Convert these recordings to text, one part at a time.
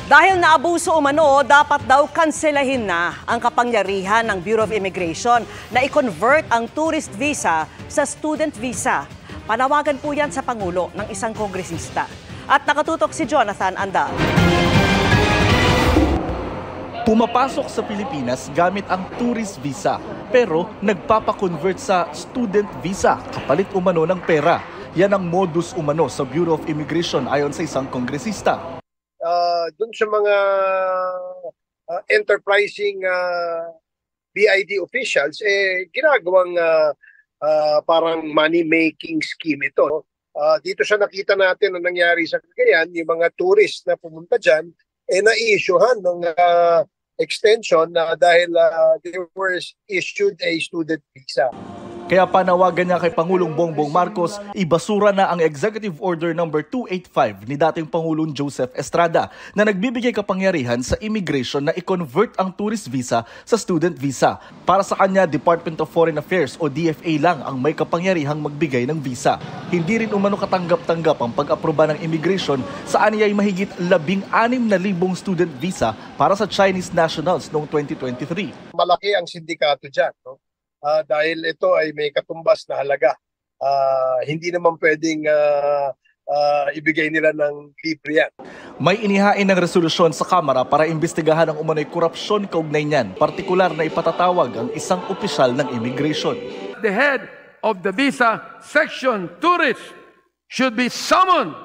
Dahil naabuso umano, dapat daw kanselahin na ang kapangyarihan ng Bureau of Immigration na i-convert ang tourist visa sa student visa. Panawagan po yan sa Pangulo ng isang kongresista. At nakatutok si Jonathan Andal. Pumapasok sa Pilipinas gamit ang tourist visa pero nagpapakonvert sa student visa kapalit umano ng pera. Yan ang modus umano sa Bureau of Immigration ayon sa isang kongresista. Doon sa mga enterprising BID officials, ginagawang parang money-making scheme ito. Dito sa nakita natin na nangyari sa Cagayan, yung mga tourist na pumunta dyan, na-issuehan ng extension dahil they were issued a student visa. Kaya panawagan niya kay Pangulong Bongbong Marcos, ibasura na ang Executive Order No. 285 ni dating Pangulong Joseph Estrada na nagbibigay kapangyarihan sa immigration na i-convert ang tourist visa sa student visa. Para sa kanya, Department of Foreign Affairs o DFA lang ang may kapangyarihang magbigay ng visa. Hindi rin umano katanggap-tanggap ang pag-aproba ng immigration saan ay mahigit 16,000 student visa para sa Chinese nationals noong 2023. Malaki ang sindikato dyan, no? Dahil ito ay may katumbas na halaga. Hindi naman pwedeng ibigay nila ng libre yan. May inihain ng resolusyon sa Kamara para imbestigahan ang umano'y korupsyon kaugnay niyan, partikular na ipatatawag ang isang opisyal ng immigration. The head of the visa section tourist should be summoned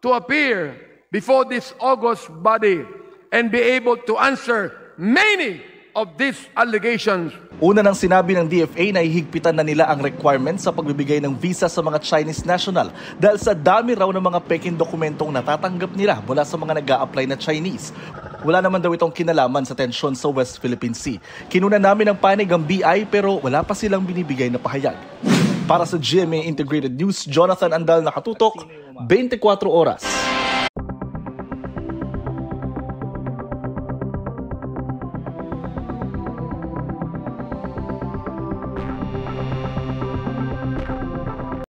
to appear before this august body and be able to answer many of these allegations. Una nang sinabi ng DFA na ihigpitan na nila ang requirements sa pagbibigay ng visa sa mga Chinese national dahil sa dami raw ng mga peking dokumentong natatanggap nila mula sa mga nag-a-apply na Chinese. Wala naman daw itong kinalaman sa tensyon sa West Philippine Sea. Kinuna namin ang panig ang BI pero wala pa silang binibigay na pahayag. Para sa GMA Integrated News, Jonathan Andal, nakatutok, 24 oras.